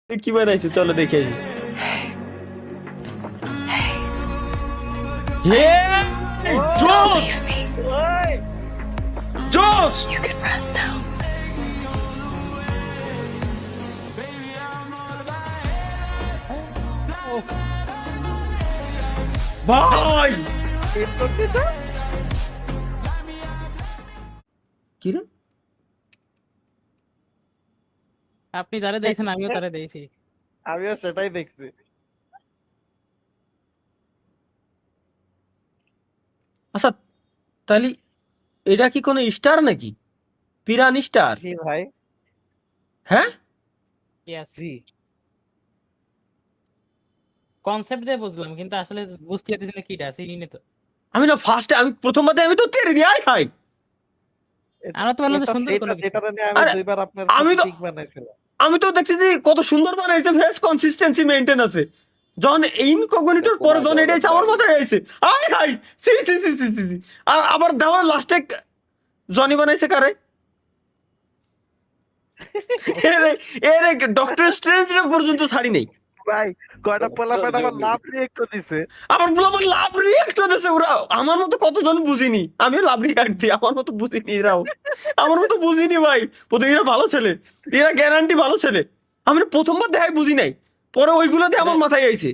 কি বানাইছে চলো দেখে আসি। হে জোস জোস You can rest now. ভাই কি রে আপনি যারা দিয়েছেন আমিও তারা দিয়েছি। আমিও সেটাই দেখছি। আচ্ছা তাহলে এটা কি কোনো স্টার নাকি পিরান স্টার? জি ভাই, হ্যাঁ Yes. জি। কনসেপ্ট দিয়ে বুঝলাম কিন্তু আসলে বুঝতে পারতেছি না কিটা চিনি না তো। আমি না ফার্স্টে আমি প্রথমবার আমি তো তেরে দিই আই হাই। আমরা তো বললাম যে এটা সুন্দর সেটা করে লিখছি। যেটা নিয়ে আমি আরে, দুইবার আপনার আমি সাথে তো- ঠিক বানাইছিলাম। আমি তো দেখছি যে কত সুন্দর বানাইছে, ফেস কনসিস্টেন্সি মেইনটেইন আছে। যখন ইনকগনিটর পরে যখন এটা আমার মাথায় আইছে আই হাই সি সি সি সি সি সি। আর আবার দেওয়ার লাস্টে জনি বানাইছে কারে? এরে এরে ডক্টর স্ট্রেঞ্জ পর্যন্ত ছাড়ি নেই। ভাই কয়টা পোলাপান আমার লাভ রিয়েক্ট দিছে। আমার বলে আমার লাভ রিয়াক্ট দিছে ওরা। আমার মতো কতজন বুঝিনি, আমিও লাভ রিয়াক্ট দিই, আমার মতো বুঝিনি এরাও। আমার মতো বুঝিনি ভাই। প্রথম এরা ভালো ছেলে, এরা গ্যারান্টি ভালো ছেলে। আমি প্রথমবার দেখাই বুঝি নাই, পরে ওইগুলো দিয়ে আমার মাথায় আইছে।